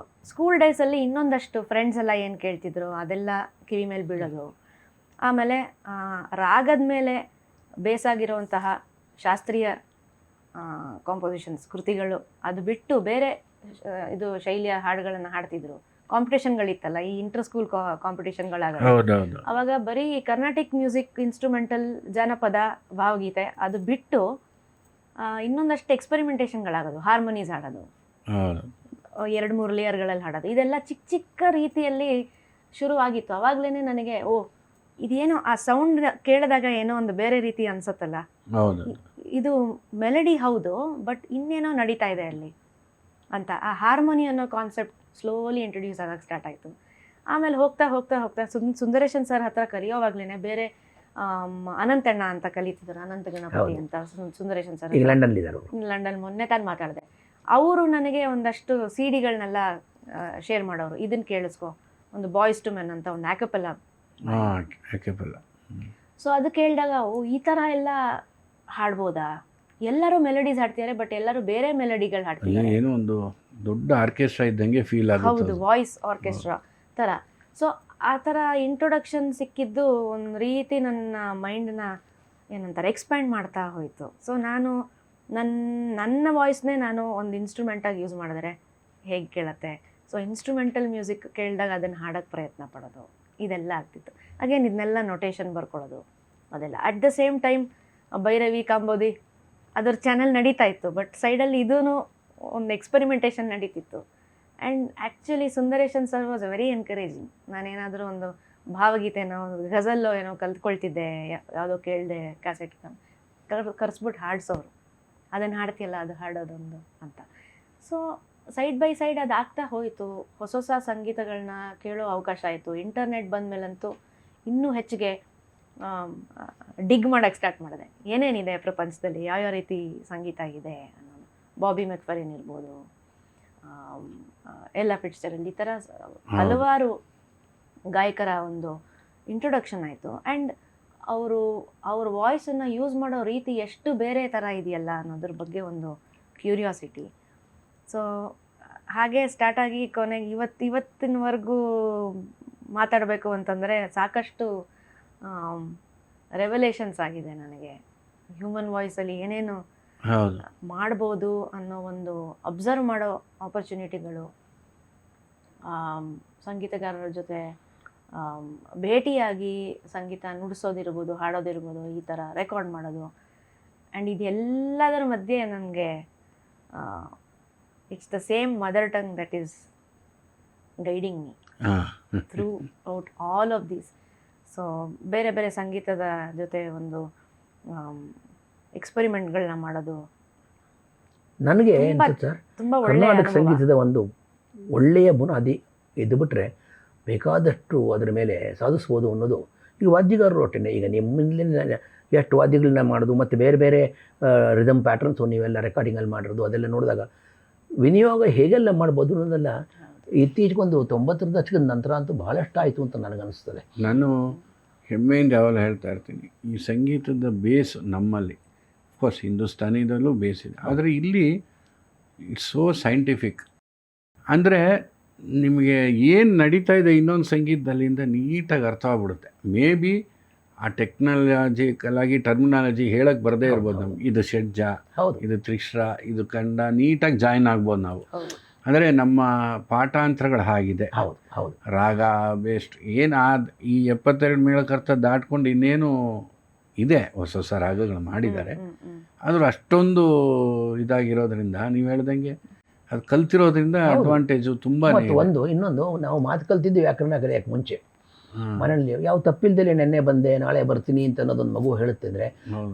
Speaker 3: ಸ್ಕೂಲ್ ಡೇಸಲ್ಲಿ ಇನ್ನೊಂದಷ್ಟು ಫ್ರೆಂಡ್ಸ್ ಎಲ್ಲ ಏನು ಕೇಳ್ತಿದ್ರು ಅದೆಲ್ಲ ಕಿವಿ ಮೇಲೆ ಬೀಳೋದು. ಆಮೇಲೆ ರಾಗದ ಮೇಲೆ ಬೇಸಾಗಿರುವಂತಹ ಶಾಸ್ತ್ರೀಯ ಕಾಂಪೋಸಿಷನ್ಸ್ ಕೃತಿಗಳು ಅದು ಬಿಟ್ಟು ಬೇರೆ ಇದು ಶೈಲಿಯ ಹಾಡುಗಳನ್ನು ಹಾಡ್ತಿದ್ರು. ಕಾಂಪಿಟೇಷನ್ಗಳಿತ್ತಲ್ಲ, ಈ ಇಂಟರ್ ಸ್ಕೂಲ್ ಕಾಂಪಿಟೇಷನ್ಗಳಾಗೋದು. ಅವಾಗ ಬರೀ ಕರ್ನಾಟಿಕ್ ಮ್ಯೂಸಿಕ್, ಇನ್ಸ್ಟ್ರೂಮೆಂಟಲ್, ಜಾನಪದ, ಭಾವಗೀತೆ ಅದು ಬಿಟ್ಟು ಇನ್ನೊಂದಷ್ಟು ಎಕ್ಸ್ಪೆರಿಮೆಂಟೇಷನ್ಗಳಾಗೋದು. ಹಾರ್ಮೋನೀಸ್ ಹಾಡೋದು, 2-3 ಲೇಯರ್ಗಳಲ್ಲಿ ಹಾಡೋದು, ಇದೆಲ್ಲ ಚಿಕ್ಕ ಚಿಕ್ಕ ರೀತಿಯಲ್ಲಿ ಶುರುವಾಗಿತ್ತು. ಆವಾಗಲೇ ನನಗೆ ಇದೇನೋ ಆ ಸೌಂಡ್ ಕೇಳಿದಾಗ ಏನೋ ಒಂದು ಬೇರೆ ರೀತಿ ಅನ್ಸುತ್ತಲ್ಲ, ಇದು ಮೆಲಡಿ ಹೌದು ಬಟ್ ಇನ್ನೇನೋ ನಡೀತಾ ಇದೆ ಅಲ್ಲಿ ಅಂತ. ಆ ಹಾರ್ಮೋನಿ ಅನ್ನೋ ಕಾನ್ಸೆಪ್ಟ್ ಸ್ಲೋಲಿ ಇಂಟ್ರೊಡ್ಯೂಸ್ ಆಗಕ್ಕೆ ಸ್ಟಾರ್ಟ್ ಆಯಿತು. ಆಮೇಲೆ ಹೋಗ್ತಾ ಹೋಗ್ತಾ ಹೋಗ್ತಾ ಸುಂದರೇಶನ್ ಸರ್ ಹತ್ರ ಕಲಿಯೋವಾಗ್ಲೇ ಬೇರೆ ಅನಂತಣ್ಣ ಅಂತ ಕಲಿತಿದ್ರು, ಅನಂತ ಗಣಪತಿ ಅಂತ ಸುಂದರೇಶನ್ ಸರ್ ಲಂಡನ್ ಮೊನ್ನೆ ತಾನು ಮಾತಾಡಿದೆ. ಅವರು ನನಗೆ ಒಂದಷ್ಟು ಸಿಡಿಗಳನ್ನೆಲ್ಲ ಶೇರ್ ಮಾಡೋರು. ಇದನ್ನು ಕೇಳಿಸ್ಕೊ, ಒಂದು ಬಾಯ್ಸ್ ಟು ಮೆನ್ ಅಂತ ಒಂದು ಆ್ಯಕ್ಯಾಪೆಲ್ಲ. ಸೊ ಅದು ಕೇಳಿದಾಗ ಈ ಥರ ಎಲ್ಲ ಹಾಡ್ಬೋದಾ, ಎಲ್ಲರೂ ಮೆಲಡೀಸ್ ಹಾಡ್ತಿದ್ದಾರೆ ಬಟ್ ಎಲ್ಲರೂ ಬೇರೆ ಮೆಲಡಿಗಳು ಹಾಡ್ತಿದ್ದಾರೆ,
Speaker 1: ಏನೋ ಒಂದು ದೊಡ್ಡ ಆರ್ಕೆಸ್ಟ್ರಾ ಇದ್ದಂಗೆ ಫೀಲ್ ಆಗುತ್ತೆ.
Speaker 3: ಹೌದು, ವಾಯ್ಸ್ ಆರ್ಕೆಸ್ಟ್ರಾ ಥರ. ಸೊ ಆ ಥರ ಇಂಟ್ರೊಡಕ್ಷನ್ ಸಿಕ್ಕಿದ್ದು ಒಂದು ರೀತಿ ನನ್ನ ಮೈಂಡನ್ನ ಏನಂತಾರೆ ಎಕ್ಸ್ಪ್ಯಾಂಡ್ ಮಾಡ್ತಾ ಹೋಯಿತು. ಸೊ ನಾನು ನನ್ನ ವಾಯ್ಸ್ನೇ ನಾನು ಒಂದು ಇನ್ಸ್ಟ್ರೂಮೆಂಟಾಗಿ ಯೂಸ್ ಮಾಡಿದ್ರೆ ಹೇಗೆ ಕೇಳತ್ತೆ, ಸೊ ಇನ್ಸ್ಟ್ರೂಮೆಂಟಲ್ ಮ್ಯೂಸಿಕ್ ಕೇಳಿದಾಗ ಅದನ್ನು ಹಾಡೋಕ್ಕೆ ಪ್ರಯತ್ನ ಪಡೋದು, ಇದೆಲ್ಲ ಆಗ್ತಿತ್ತು. ಅಗೇನ್ ಇದನ್ನೆಲ್ಲ ನೊಟೇಷನ್ ಬರ್ಕೊಳ್ಳೋದು ಅದೆಲ್ಲ. At the same time Bhairavi Kambodhi ಅದ್ರ ಚಾನಲ್ ನಡೀತಾ ಇತ್ತು, ಬಟ್ ಸೈಡಲ್ಲಿ ಇದೂ ಒಂದು ಎಕ್ಸ್ಪೆರಿಮೆಂಟೇಷನ್ ನಡೀತಿತ್ತು. And actually Sundaresan sir was very encouraging. ನಾನೇನಾದರೂ ಒಂದು ಭಾವಗೀತೆನೋ ಒಂದು ಗಜಲ್ಲೋ ಏನೋ ಕಲ್ತ್ಕೊಳ್ತಿದ್ದೆ, ಯಾವುದೋ ಕೇಳಿದೆ ಕ್ಯಾಸೆಟ್ ಕರ್ಸ್ಬಿಟ್ಟು ಹಾಡ್ಸೋರು, ಅದನ್ನು ಹಾಡ್ತಿಯಲ್ಲ ಅದು ಹಾಡೋದೊಂದು ಅಂತ. ಸೊ ಸೈಡ್ ಬೈ ಸೈಡ್ ಅದು ಆಗ್ತಾ ಹೋಯಿತು. ಹೊಸ ಹೊಸ ಸಂಗೀತಗಳನ್ನ ಕೇಳೋ ಅವಕಾಶ ಆಯಿತು. ಇಂಟರ್ನೆಟ್ ಬಂದಮೇಲಂತೂ ಇನ್ನೂ ಹೆಚ್ಚಿಗೆ ಡಿಗ್ ಮಾಡೋಕ್ಕೆ ಸ್ಟಾರ್ಟ್ ಮಾಡಿದೆ. ಏನೇನಿದೆ ಪ್ರಪಂಚದಲ್ಲಿ, ಯಾವ್ಯಾವ ರೀತಿ ಸಂಗೀತ ಇದೆ ಅನ್ನೋದು. ಬಾಬಿ ಮೆಕ್ಫರಿನ್ ಇರ್ಬೋದು, ಎಲ್ಲಾ ಫಿಟ್ಸ್ಜೆರಲ್ಡ್, ಈ ಥರ ಹಲವಾರು ಗಾಯಕರ ಒಂದು ಇಂಟ್ರೊಡಕ್ಷನ್ ಆಯಿತು. ಆ್ಯಂಡ್ ಅವ್ರ ವಾಯ್ಸನ್ನು ಯೂಸ್ ಮಾಡೋ ರೀತಿ ಎಷ್ಟು ಬೇರೆ ಥರ ಇದೆಯಲ್ಲ ಅನ್ನೋದ್ರ ಬಗ್ಗೆ ಒಂದು ಕ್ಯೂರಿಯಾಸಿಟಿ. ಸೊ ಹಾಗೆ ಸ್ಟಾರ್ಟಾಗಿ ಕೊನೆಗೆ ಇವತ್ತಿನವರೆಗೂ ಮಾತಾಡಬೇಕು ಅಂತಂದರೆ ಸಾಕಷ್ಟು ರೆವಲೇಷನ್ಸ್ ಆಗಿದೆ ನನಗೆ. ಹ್ಯೂಮನ್ ವಾಯ್ಸಲ್ಲಿ ಏನೇನು ಮಾಡ್ಬೋದು ಅನ್ನೋ ಒಂದು ಅಬ್ಸರ್ವ್ ಮಾಡೋ ಆಪರ್ಚುನಿಟಿಗಳು, ಸಂಗೀತಗಾರರ ಜೊತೆ ಭೇಟಿಯಾಗಿ ಸಂಗೀತ ನುಡಿಸೋದಿರ್ಬೋದು, ಹಾಡೋದಿರ್ಬೋದು, ಈ ಥರ ರೆಕಾರ್ಡ್ ಮಾಡೋದು. ಆ್ಯಂಡ್ ಇದೆಲ್ಲದರ ಮಧ್ಯೆ ನನಗೆ it's the same mother tongue that is guiding me through out all of these. So ಬೇರೆ ಬೇರೆ ಸಂಗೀತದ ಜೊತೆ ಒಂದು ಎಕ್ಸ್ಪೆರಿಮೆಂಟ್ಗಳನ್ನ ಮಾಡೋದು
Speaker 2: ನನಗೆ
Speaker 3: ತುಂಬ ಒಳ್ಳೆಯ
Speaker 2: ಕರ್ನಾಟಕ ಸಂಗೀತದ ಒಂದು ಒಳ್ಳೆಯ ಬುನಾದಿ ಇದು ಬಿಟ್ಟರೆ ಬೇಕಾದಷ್ಟು ಅದರ ಮೇಲೆ ಸಾಧಿಸ್ಬೋದು ಅನ್ನೋದು ಈಗ ವಾದ್ಯಗಾರರು ಒಟ್ಟಿನ. ಈಗ ನಿಮ್ಮಲ್ಲಿ ಎಷ್ಟು ವಾದ್ಯಗಳನ್ನ ಮಾಡೋದು ಮತ್ತು ಬೇರೆ ಬೇರೆ ರಿದಮ್ ಪ್ಯಾಟ್ರನ್ಸು ನೀವೆಲ್ಲ ರೆಕಾರ್ಡಿಂಗಲ್ಲಿ ಮಾಡಿರೋದು ಅದೆಲ್ಲ ನೋಡಿದಾಗ ವಿನಿಯೋಗ ಹೇಗೆಲ್ಲ ಮಾಡ್ಬೋದು ಅನ್ನೋದೆಲ್ಲ ಇತ್ತೀಚೆಗೊಂದು 90ರ ದಶಕದ ನಂತರ ಅಂತೂ ಬಹಳಷ್ಟು ಆಯಿತು ಅಂತ ನನಗನ್ನಿಸ್ತದೆ.
Speaker 1: ನಾನು ಹೆಮ್ಮೆಯಿಂದ ಯಾವಾಗ ಹೇಳ್ತಾ ಇರ್ತೀನಿ, ಈ ಸಂಗೀತದ ಬೇಸ್ ನಮ್ಮಲ್ಲಿ ಅಫ್ಕೋರ್ಸ್ ಹಿಂದೂಸ್ತಾನಿದಲ್ಲೂ ಬೇಸ್ ಇದೆ, ಆದರೆ ಇಲ್ಲಿ ಇಟ್ಸ್ ಸೋ ಸೈಂಟಿಫಿಕ್. ಅಂದರೆ ನಿಮಗೆ ಏನು ನಡೀತಾ ಇದೆ ಇನ್ನೊಂದು ಸಂಗೀತದಲ್ಲಿಂದ ನೀಟಾಗಿ ಅರ್ಥ ಆಗ್ಬಿಡುತ್ತೆ. ಮೇ ಬಿ ಆ ಟೆಕ್ನಾಲಜಿಕಲಾಗಿ ಟರ್ಮಿನಾಲಜಿ ಹೇಳಕ್ಕೆ ಬರದೇ ಇರ್ಬೋದು ನಮ್ಗೆ. ಇದು ಷಡ್ಜ, ಇದು ತ್ರಿಶ್ರ, ಇದು ಕಂಡ, ನೀಟಾಗಿ ಜಾಯ್ನ್ ಆಗ್ಬೋದು ನಾವು. ಅಂದರೆ ನಮ್ಮ ಪಾಠಾಂತರಗಳು ಹಾಗಿದೆ. ರಾಗ ಬೇಸ್ಟ್ ಏನು ಈ 72 ಮೇಳಕರ್ತ ದಾಟ್ಕೊಂಡು ಇನ್ನೇನು ಇದೆ, ಹೊಸ ಹೊಸ ರಾಗಗಳು ಮಾಡಿದ್ದಾರೆ. ಆದರೂ ಅಷ್ಟೊಂದು ಇದಾಗಿರೋದ್ರಿಂದ ನೀವು ಹೇಳ್ದಂಗೆ ಅದು ಕಲ್ತಿರೋದ್ರಿಂದ ಅಡ್ವಾಂಟೇಜು ತುಂಬ.
Speaker 2: ಇನ್ನೊಂದು ನಾವು ಮಾತು ಕಲ್ತಿದ್ದು ವ್ಯಾಕರಣ ಕಲಿಯೋಕ್ಕೆ ಮುಂಚೆ ಮನೆಯಲ್ಲಿ ಯಾವ ತಪ್ಪಿಲ್ದಲ್ಲಿ ನೆನ್ನೆ ಬಂದೆ ನಾಳೆ ಬರ್ತೀನಿ ಅಂತ ಅನ್ನೋದೊಂದು ಮಗು ಹೇಳುತ್ತಿದ್ರೆ,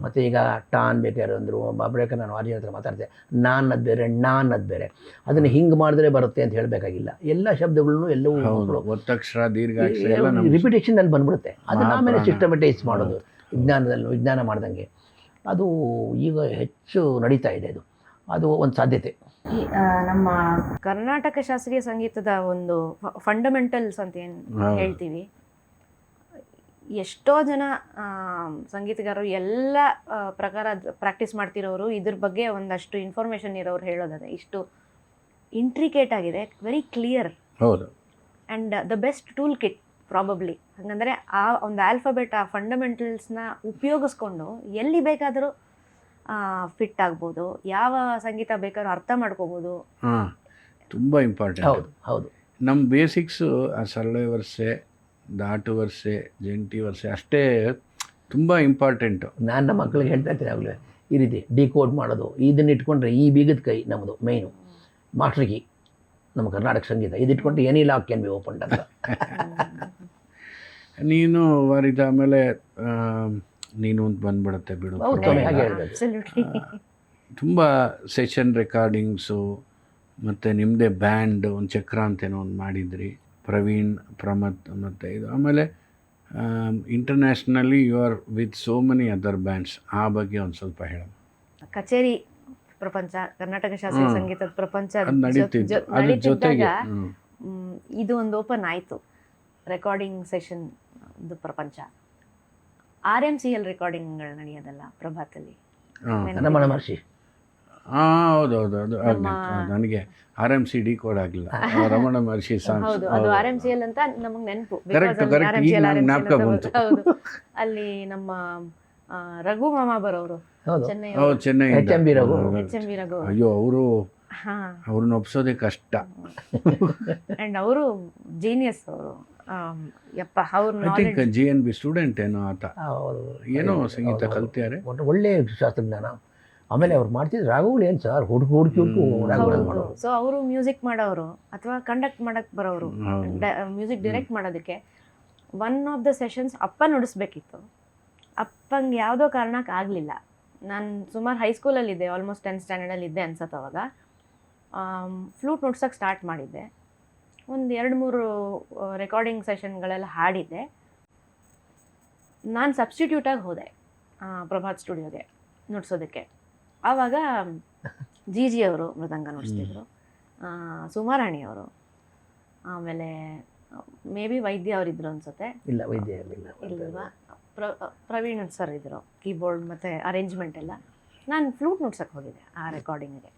Speaker 2: ಮತ್ತು ಈಗ ಟಾನ್ ಬೇಕಾದ್ರೆ ಅಂದರು ಬೇಕಾದ್ರೆ ನಾನು ಆರ್ಜಿನ ಹತ್ರ ಮಾತಾಡ್ತೆ, ನಾನ್ ಅದು ಬೇರೆ ನಾನ್ ಅದು ಬೇರೆ, ಅದನ್ನು ಹಿಂಗೆ ಮಾಡಿದ್ರೆ ಬರುತ್ತೆ ಅಂತ ಹೇಳಬೇಕಾಗಿಲ್ಲ. ಎಲ್ಲ ಶಬ್ದಗಳನ್ನು ಎಲ್ಲವೂ
Speaker 1: ಒತ್ತಕ್ಷರ ದೀರ್ಘಾಕ್ಷರ
Speaker 2: ರಿಪಿಟೇಷನಲ್ಲಿ ಬಂದ್ಬಿಡುತ್ತೆ. ಅದನ್ನ ಆಮೇಲೆ ಸಿಸ್ಟಮೆಟೈಸ್ ಮಾಡೋದು ವಿಜ್ಞಾನ ಮಾಡ್ದಂಗೆ ಅದು ಈಗ ಹೆಚ್ಚು ನಡೀತಾ ಇದೆ. ಅದು ಒಂದು ಸಾಧ್ಯತೆ.
Speaker 3: ನಮ್ಮ ಕರ್ನಾಟಕ ಶಾಸ್ತ್ರೀಯ ಸಂಗೀತದ ಒಂದು ಫಂಡಮೆಂಟಲ್ಸ್ ಅಂತ ಏನು ಹೇಳ್ತೀವಿ, ಎಷ್ಟೋ ಜನ ಸಂಗೀತಗಾರರು ಎಲ್ಲ ಪ್ರಕಾರ ಪ್ರಾಕ್ಟೀಸ್ ಮಾಡ್ತಿರೋರು ಇದ್ರ ಬಗ್ಗೆ ಒಂದಷ್ಟು ಇನ್ಫಾರ್ಮೇಷನ್ ಇರೋರು ಹೇಳೋದಾದ್ರೆ ಇಷ್ಟು ಇಂಟ್ರಿಕೇಟ್ ಆಗಿದೆ, ವೆರಿ ಕ್ಲಿಯರ್.
Speaker 1: ಹೌದು.
Speaker 3: And the best tool kit probably. ಹಾಗಂದರೆ ಆ ಒಂದು ಆಲ್ಫಾಬೆಟ್, ಆ ಫಂಡಮೆಂಟಲ್ಸ್ನ ಉಪಯೋಗಿಸ್ಕೊಂಡು ಎಲ್ಲಿ ಬೇಕಾದರೂ ಫಿಟ್ ಆಗ್ಬೋದು, ಯಾವ ಸಂಗೀತ ಬೇಕಾದ್ರೂ ಅರ್ಥ ಮಾಡ್ಕೋಬೋದು.
Speaker 1: ತುಂಬ ಇಂಪಾರ್ಟೆಂಟ್.
Speaker 2: ಹೌದು.
Speaker 1: ನಮ್ಮ ಬೇಸಿಕ್ಸು ಆ ಸರಳ ವರ್ಷೆ, ದಾಟು ವರ್ಷೆ, ಜಂಟಿ ವರ್ಷೆ ಅಷ್ಟೇ ತುಂಬ ಇಂಪಾರ್ಟೆಂಟು.
Speaker 2: ನಾನು ನಮ್ಮ ಮಕ್ಕಳಿಗೆ ಹೇಳ್ತಾ ಇರ್ತೀನಿ ಆಗಲೇ ಈ ರೀತಿ ಡಿಕೋಡ್ ಮಾಡೋದು, ಇದನ್ನ ಇಟ್ಕೊಂಡ್ರೆ ಈ ಬೀಗದ ಕೈ ನಮ್ಮದು ಮೈನು ಮಾಸ್ಟರ್ ಕೀ ನಮ್ಮ ಕರ್ನಾಟಕ ಸಂಗೀತ, ಇದಿಟ್ಕೊಂಡ್ರೆ any lock can be opened ಅಂತ.
Speaker 1: ನೀನು ವಾರಿದ ಆಮೇಲೆ ನೀನು ಅಂತ ಬಂದ್ಬಿಡುತ್ತೆ ಬಿಡು. ತುಂಬ ಸೆಷನ್ ರೆಕಾರ್ಡಿಂಗ್ಸು ಮತ್ತು ನಿಮ್ಮದೇ ಬ್ಯಾಂಡ್ ಒಂದು ಚಕ್ರ ಅಂತೇನೋ ಒಂದು ಮಾಡಿದ್ರಿ, ಪ್ರವೀಣ್, ಪ್ರಮತ್ ಮತ್ತು ಇದು. ಆಮೇಲೆ internationally you are with so many other bands. ಆ ಬಗ್ಗೆ ಒಂದು ಸ್ವಲ್ಪ ಹೇಳೋಣ.
Speaker 3: ಕಚೇರಿ ಪ್ರಪಂಚ, ಕರ್ನಾಟಕ ಶಾಸ್ತ್ರೀಯ ಸಂಗೀತದ ಪ್ರಪಂಚ
Speaker 1: ಜೊತೆಗೆ
Speaker 3: ಇದು ಒಂದು ಓಪನ್ ಆಯಿತು. ರೆಕಾರ್ಡಿಂಗ್ ಸೆಷನ್ ಪ್ರಪಂಚ, RMCL ರೆಕಾರ್ಡಿಂಗ್ಗಳು ನಡೆಯೋದಲ್ಲ ಪ್ರಭಾತಲ್ಲಿ.
Speaker 2: ರಮಣ ಮಹರ್ಷಿ.
Speaker 1: ಹೌದೌದು, ಅದು ನನಗೆ RMCD ಕೋಡ್ ಆಗಲಿಲ್ಲ, ರಮಣ ಮಹರ್ಷಿ ಸಾಂಗ್ಸ್.
Speaker 3: ಹೌದು, ಅದು RMCL ಅಂತ ನಮಗೆ ನೆನಪು.
Speaker 1: ಹೌದು.
Speaker 3: ಅಲ್ಲಿ ನಮ್ಮ ರಘು ಮಾಮ ಬರೋರು
Speaker 2: ಹೌದು
Speaker 3: ಚೆನ್ನೈ
Speaker 1: ಚೆನ್ನೈ
Speaker 2: HMB ರಘು.
Speaker 3: HMB ರಘು.
Speaker 1: ಅಯ್ಯೋ ಅವರು
Speaker 3: ಹಾ
Speaker 1: ಅವ್ರನ್ನ ಒಪ್ಸೋದೇ ಕಷ್ಟ.
Speaker 3: ಅಂಡ್ ಅವರು ಜೀನಿಯಸ್ ಅವರು. ಯಪ್ಪ ಅವ್ರ
Speaker 1: ಐ ಥಿಂಕ್ GNB ಸ್ಟೂಡೆಂಟ್ ಏನೋ ಆತ,
Speaker 2: ಹೌದು.
Speaker 1: ಏನೋ ಸಂಗೀತ ಕಲ್ತಿದ್ದಾರೆ.
Speaker 2: ಒಳ್ಳೆ ಶಾಸ್ತ್ರಜ್ಞಾನ. ಆಮೇಲೆ ಅವ್ರು ಮಾಡ್ತಿದ್ರು ರಾಗಗಳು ಏನು ಸರ್ ಹುಡುಕಿ ರಾಗಗಳನ್ನು ಮಾಡೋರು.
Speaker 3: ಸೊ ಅವರು ಮ್ಯೂಸಿಕ್ ಮಾಡೋರು ಅಥವಾ ಕಂಡಕ್ಟ್ ಮಾಡಕ್ ಬರೋರು, ಮ್ಯೂಸಿಕ್ ಡೈರೆಕ್ಟ್ ಮಾಡೋದಕ್ಕೆ. ಒನ್ ಆಫ್ ದ ಸೆಷನ್ಸ್ ಅಪ್ಪ ನುಡಿಸ್ಬೇಕಿತ್ತು. ಅಪ್ಪಂಗೆ ಯಾವುದೋ ಕಾರಣಕ್ಕೆ ಆಗಲಿಲ್ಲ. ನಾನು ಸುಮಾರು ಹೈಸ್ಕೂಲಲ್ಲಿದ್ದೆ, ಆಲ್ಮೋಸ್ಟ್ 10th ಸ್ಟ್ಯಾಂಡರ್ಡಲ್ಲಿ ಇದ್ದೆ ಅನ್ಸತ್ತೆ ಅವಾಗ. ಫ್ಲೂಟ್ ನುಡ್ಸೋಕ್ಕೆ ಸ್ಟಾರ್ಟ್ ಮಾಡಿದ್ದೆ. ಒಂದು 2-3 ರೆಕಾರ್ಡಿಂಗ್ ಸೆಷನ್ಗಳೆಲ್ಲ ಹಾಡಿದ್ದೆ. ನಾನು ಸಬ್ಸ್ಟಿಟ್ಯೂಟಾಗಿ ಹೋದೆ ಪ್ರಭಾತ್ ಸ್ಟುಡಿಯೋಗೆ ನುಡ್ಸೋದಕ್ಕೆ. ಆವಾಗ ಜಿ ಅವರು ಮೃದಂಗ ನುಡಿಸ್ತಿದ್ರು, ಸುಮಾರಾಣಿ ಅವರು, ಆಮೇಲೆ ಮೇ ಬಿ ವೈದ್ಯ ಅವರಿದ್ರು ಅನ್ಸುತ್ತೆ.
Speaker 2: ಇಲ್ಲ ವೈದ್ಯ ಇರಲಿಲ್ಲ.
Speaker 3: ಇಲ್ವಾ? ಪ್ರವೀಣ್ ಸರ್ ಇದ್ದರು, ಕೀಬೋರ್ಡ್ ಮತ್ತು ಅರೇಂಜ್ಮೆಂಟ್ ಎಲ್ಲ. ನಾನು ಫ್ಲೂಟ್ ನುಡ್ಸಕ್ಕೆ ಹೋಗಿದ್ದೆ ಆ ರೆಕಾರ್ಡಿಂಗಿಗೆ.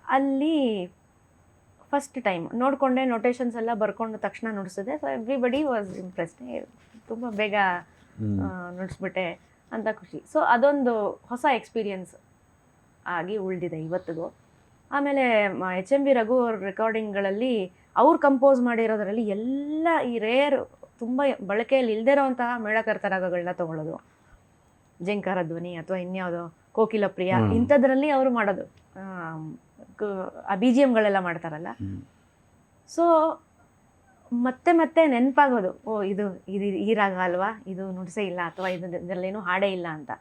Speaker 3: ಅಲ್ಲಿ ಫಸ್ಟ್ ಟೈಮ್ ನೋಡಿಕೊಂಡೆ, ನೊಟೇಷನ್ಸ್ ಎಲ್ಲ ಬರ್ಕೊಂಡು ತಕ್ಷಣ ನುಡಿಸಿದೆ. So everybody was impressed. ತುಂಬ ಬೇಗ ನುಡಿಸ್ಬಿಟ್ಟೆ ಅಂತ ಖುಷಿ. ಸೊ ಅದೊಂದು ಹೊಸ ಎಕ್ಸ್ಪೀರಿಯನ್ಸ್ ಆಗಿ ಉಳಿದಿದೆ ಇವತ್ತಿಗೂ. ಆಮೇಲೆ HMB ರಘು ಅವ್ರ ರೆಕಾರ್ಡಿಂಗ್ಗಳಲ್ಲಿ ಅವ್ರು ಕಂಪೋಸ್ ಮಾಡಿರೋದ್ರಲ್ಲಿ ಎಲ್ಲ ಈ ರೇರ್, ತುಂಬ ಬಳಕೆಯಲ್ಲಿ ಇಲ್ಲದೇ ಇರೋವಂತಹ ಮೇಳಕರ್ತ ರಾಗಗಳನ್ನ ತೊಗೊಳ್ಳೋದು, ಜಂಕಾರ ಧ್ವನಿ ಅಥವಾ ಇನ್ಯಾವುದೋ ಕೋಕಿಲ ಪ್ರಿಯ, ಇಂಥದ್ರಲ್ಲಿ ಅವರು ಮಾಡೋದು. ಆ BGMಗಳೆಲ್ಲ ಮಾಡ್ತಾರಲ್ಲ. ಸೊ ಮತ್ತೆ ಮತ್ತೆ ನೆನಪಾಗೋದು, ಓ ಇದು ಇದು ಈ ರಾಗ ಅಲ್ವಾ, ಇದು ನುಡಿಸೇ ಇಲ್ಲ ಅಥವಾ ಇದರಲ್ಲೇನೂ ಹಾಡೇ ಇಲ್ಲ ಅಂತ.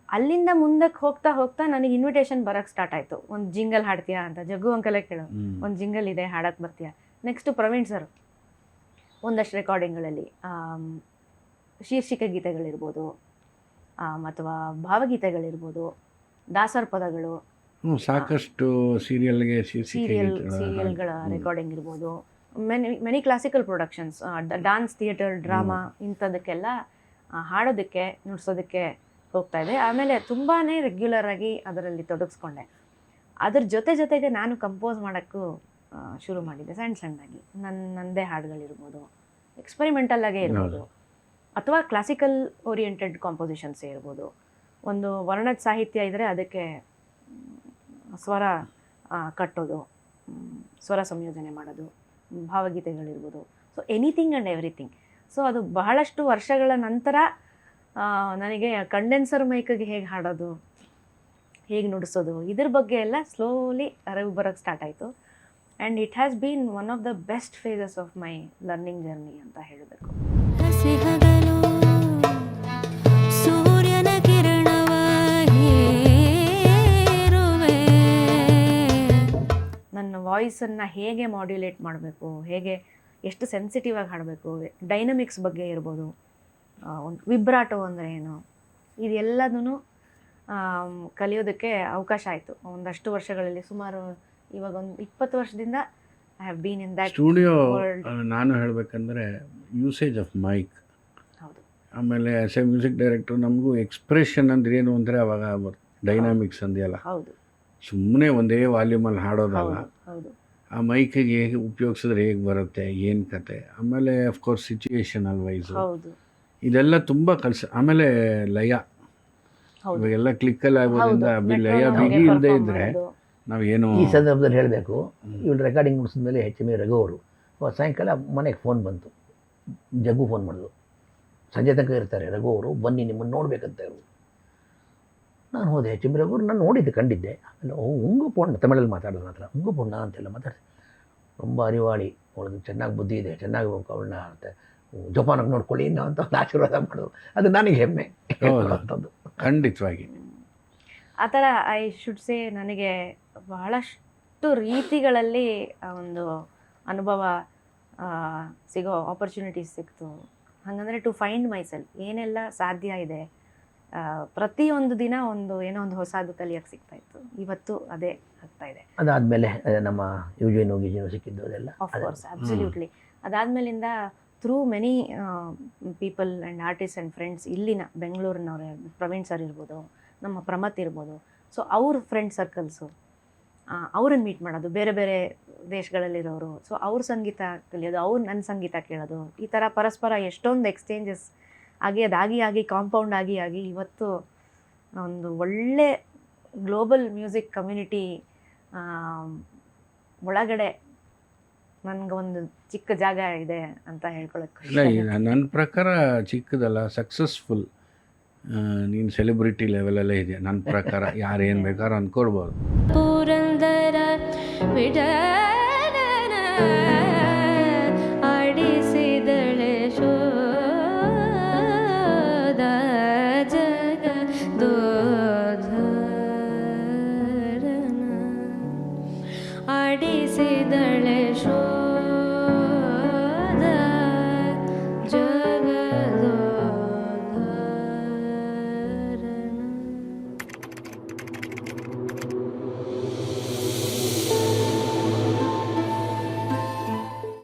Speaker 3: ಅಲ್ಲಿಂದ ಮುಂದಕ್ಕೆ ಹೋಗ್ತಾ ಹೋಗ್ತಾ ನನಗೆ ಇನ್ವಿಟೇಷನ್ ಬರೋಕ್ಕೆ ಸ್ಟಾರ್ಟ್ ಆಯಿತು. ಒಂದು ಜಿಂಗಲ್ ಹಾಡ್ತೀಯಾ ಅಂತ ಜಗ್ಗು ಅಂಕಲೇ ಕೇಳೋದು, ಒಂದು ಜಿಂಗಲ್ ಇದೆ ಹಾಡಕ್ಕೆ ಬರ್ತೀಯಾ. ನೆಕ್ಸ್ಟು ಪ್ರವೀಣ್ ಸರ್ ಒಂದಷ್ಟು ರೆಕಾರ್ಡಿಂಗ್ಗಳಲ್ಲಿ ಶೀರ್ಷಿಕೆ ಗೀತೆಗಳಿರ್ಬೋದು ಅಥವಾ ಭಾವಗೀತೆಗಳಿರ್ಬೋದು, ದಾಸರ ಪದಗಳು,
Speaker 1: ಸಾಕಷ್ಟು ಸೀರಿಯಲ್ಗಳ
Speaker 3: ರೆಕಾರ್ಡಿಂಗ್ ಇರ್ಬೋದು, many classical productions, dance, theatre, drama, ಇಂಥದಕ್ಕೆಲ್ಲ ಹಾಡೋದಕ್ಕೆ ನುಡ್ಸೋದಕ್ಕೆ ಹೋಗ್ತಾ ಇದೆ. ಆಮೇಲೆ ತುಂಬಾ ರೆಗ್ಯುಲರ್ ಆಗಿ ಅದರಲ್ಲಿ ತೊಡಗಿಸ್ಕೊಂಡೆ. ಅದ್ರ ಜೊತೆಗೆ ನಾನು ಕಂಪೋಸ್ ಮಾಡೋಕ್ಕೂ ಶುರು ಮಾಡಿದ್ದೆ ಸಣ್ಣದಾಗಿ. ನನ್ನದೇ ಹಾಡುಗಳಿರ್ಬೋದು, ಎಕ್ಸ್ಪರಿಮೆಂಟಲ್ ಆಗೇ ಇರ್ಬೋದು, ಅಥವಾ ಕ್ಲಾಸಿಕಲ್ ಓರಿಯೆಂಟೆಡ್ ಕಾಂಪೋಸಿಷನ್ಸೇ ಇರ್ಬೋದು. ಒಂದು ವರ್ಣದ ಸಾಹಿತ್ಯ ಇದ್ದರೆ ಅದಕ್ಕೆ ಸ್ವರ ಕಟ್ಟೋದು, ಸ್ವರ ಸಂಯೋಜನೆ ಮಾಡೋದು, ಭಾವಗೀತೆಗಳಿರ್ಬೋದು. So anything and everything. So ಅದು ಬಹಳಷ್ಟು ವರ್ಷಗಳ ನಂತರ ನನಗೆ ಕಂಡೆನ್ಸರ್ ಮೈಕಿಗೆ ಹೇಗೆ ಹಾಡೋದು, ಹೇಗೆ ನುಡಿಸೋದು, ಇದ್ರ ಬಗ್ಗೆ ಎಲ್ಲ ಸ್ಲೋಲಿ ಅರಿವು ಬರೋಕ್ಕೆ ಸ್ಟಾರ್ಟ್ ಆಯಿತು. And it has been one of the best phases of my learning journey ಅಂತ ಹೇಳಬೇಕು. ನನ್ನ ವಾಯ್ಸನ್ನು ಹೇಗೆ ಮಾಡ್ಯುಲೇಟ್ ಮಾಡಬೇಕು, ಹೇಗೆ ಎಷ್ಟು ಸೆನ್ಸಿಟಿವ್ ಆಗಿ ಹಾಡಬೇಕು, ಡೈನಮಿಕ್ಸ್ ಬಗ್ಗೆ ಇರ್ಬೋದು, ಒಂದು ವಿಬ್ರಾಟೋ ಅಂದರೆ ಏನು, ಇದೆಲ್ಲದೂ ಕಲಿಯೋದಕ್ಕೆ ಅವಕಾಶ ಆಯಿತು ಒಂದಷ್ಟು ವರ್ಷಗಳಲ್ಲಿ. ಸುಮಾರು ಇವಾಗ ಒಂದು 20 ವರ್ಷದಿಂದ I have been in that
Speaker 1: studio. ನಾನು ಹೇಳಬೇಕಂದ್ರೆ ಯೂಸೇಜ್ ಆಫ್ ಮೈಕ್.
Speaker 3: ಹೌದು.
Speaker 1: ಆಮೇಲೆ ಆಸ್ ಎ ಮ್ಯೂಸಿಕ್ ಡೈರೆಕ್ಟರ್ ನಮಗೂ ಎಕ್ಸ್ಪ್ರೆಷನ್ ಅಂದ್ರೆ ಏನು ಅಂದರೆ ಅವಾಗ ಡೈನಾಮಿಕ್ಸ್ ಅಂದೆಯಲ್ಲ,
Speaker 3: ಹೌದು,
Speaker 1: ಸುಮ್ಮನೆ ಒಂದೇ ವಾಲ್ಯೂಮಲ್ಲಿ ಹಾಡೋದಲ್ಲ.
Speaker 3: ಹೌದು.
Speaker 1: ಆ ಮೈಕಿಗೆ ಹೇಗೆ ಉಪಯೋಗಿಸಿದ್ರೆ ಹೇಗೆ ಬರುತ್ತೆ, ಏನು ಕತೆ. ಆಮೇಲೆ ಅಫ್ಕೋರ್ಸ್ ಸಿಚುಯೇಷನಲ್ ವೈಸು
Speaker 3: ಹೌದು,
Speaker 1: ಇದೆಲ್ಲ ತುಂಬ ಆಮೇಲೆ ಲಯ, ಇವಾಗೆಲ್ಲ ಕ್ಲಿಕ್ಕಲ್ಲಿ ಆಗೋದ್ರಿಂದ ಲಯ ಬಿಗಿ ಇಲ್ಲದೆ ಇದ್ದರೆ ನಾವೇನು.
Speaker 2: ಈ ಸಂದರ್ಭದಲ್ಲಿ ಹೇಳಬೇಕು, ಇವಳು ರೆಕಾರ್ಡಿಂಗ್ ಮುಗಿಸಿದ್ಮೇಲೆ HMB ರಘು ಅವರು ಸಾಯಂಕಾಲ ಮನೆಗೆ ಫೋನ್ ಬಂತು. ಜಗ್ಗು ಫೋನ್ ಮಾಡಿದ್ರು, ಸಂಜೆ ತನಕ ಇರ್ತಾರೆ ರಘು ಅವರು, ಬನ್ನಿ ನಿಮ್ಮನ್ನು ನೋಡಬೇಕಂತ ಇವರು. ನಾನು ಹೋದೆ. HMB ರಘು ನಾನು ನೋಡಿದ್ದೆ, ಕಂಡಿದ್ದೆ. ಆಮೇಲೆ ಉಂಗ ಪೊಣ್ಣ ತಮಿಳಲ್ಲಿ ಮಾತಾಡೋದು ಮಾತ್ರ, ಉಂಗ ಪೊಣ್ಣ ಅಂತೆಲ್ಲ ಮಾತಾಡ್ತಾರೆ. ತುಂಬ ಅರಿವಾಳಿ, ಅವಳಿಗೆ ಚೆನ್ನಾಗಿ ಬುದ್ಧಿ ಇದೆ, ಚೆನ್ನಾಗಿ ಅವಳನ್ನ ಅಂತ ಜೋಪಾನಾಗಿ ನೋಡ್ಕೊಳ್ಳಿ ಇನ್ನೂ ಅಂತ ಒಂದು ಆಶೀರ್ವಾದ ಮಾಡೋದು. ಅದು ನನಗೆ ಹೆಮ್ಮೆ ಅಂತದ್ದು.
Speaker 1: ಖಂಡಿತವಾಗಿ
Speaker 3: ಆ ಥರ ಐ ಶುಡ್ ಸೇ ನನಗೆ ಬಹಳಷ್ಟು ರೀತಿಗಳಲ್ಲಿ ಒಂದು ಅನುಭವ ಸಿಗೋ ಆಪರ್ಚುನಿಟೀಸ್ ಸಿಕ್ತು. ಹಾಗಂದರೆ ಟು ಫೈಂಡ್ ಮೈ ಸೆಲ್ಫ್ ಏನೆಲ್ಲ ಸಾಧ್ಯ ಇದೆ, ಪ್ರತಿಯೊಂದು ದಿನ ಏನೋ ಒಂದು ಹೊಸದು ಕಲಿಯೋಕ್ಕೆ ಸಿಗ್ತಾಯಿತ್ತು. ಇವತ್ತು ಅದೇ ಆಗ್ತಾ ಇದೆ.
Speaker 2: ಅದಾದಮೇಲೆ ನಮ್ಮ ಯುಜಿನೋ ಸಿಕ್ಕಿದ್ದು ಅದೆಲ್ಲ
Speaker 3: ಆಫ್ಕೋರ್ಸ್ ಅಬ್ಸಲ್ಯೂಟ್ಲಿ. ಅದಾದಮೇಲಿಂದ through many people and artist and friends, ಇಲ್ಲಿನ ಬೆಂಗಳೂರಿನವ್ರೆ, ಪ್ರವೀಣ್ ಸರ್ ಇರ್ಬೋದು, ನಮ್ಮ ಪ್ರಮತ್ ಇರ್ಬೋದು. ಸೊ ಅವ್ರ ಫ್ರೆಂಡ್ ಸರ್ಕಲ್ಸು, ಅವ್ರನ್ನ ಮೀಟ್ ಮಾಡೋದು, ಬೇರೆ ಬೇರೆ ದೇಶಗಳಲ್ಲಿರೋರು. ಸೊ ಅವ್ರ ಸಂಗೀತ ಕಲಿಯೋದು, ಅವ್ರು ನನ್ನ ಸಂಗೀತ ಕೇಳೋದು, ಈ ಥರ ಪರಸ್ಪರ ಎಷ್ಟೊಂದು ಎಕ್ಸ್ಚೇಂಜಸ್ ಆಗಿ ಅದಾಗಿ ಕಾಂಪೌಂಡ್ ಆಗಿ ಇವತ್ತು ಒಂದು ಒಳ್ಳೆ ಗ್ಲೋಬಲ್ ಮ್ಯೂಸಿಕ್ ಕಮ್ಯುನಿಟಿ ಒಳಗಡೆ ನನಗೊಂದು ಚಿಕ್ಕ ಜಾಗ ಇದೆ ಅಂತ ಹೇಳ್ಕೊಳಕ್ಕೆ
Speaker 1: ಇಲ್ಲ ನನ್ನ ಪ್ರಕಾರ ಚಿಕ್ಕದಲ್ಲ, ಸಕ್ಸಸ್ಫುಲ್. ನೀನು ಸೆಲೆಬ್ರಿಟಿ ಲೆವೆಲಲ್ಲೇ ಇದೆ ನನ್ನ ಪ್ರಕಾರ. ಯಾರೇನು ಬೇಕಾದ್ರೂ ಅಂದ್ಕೊಡ್ಬೋದು.
Speaker 4: ಪುರಂದರ ವಿಠಲನ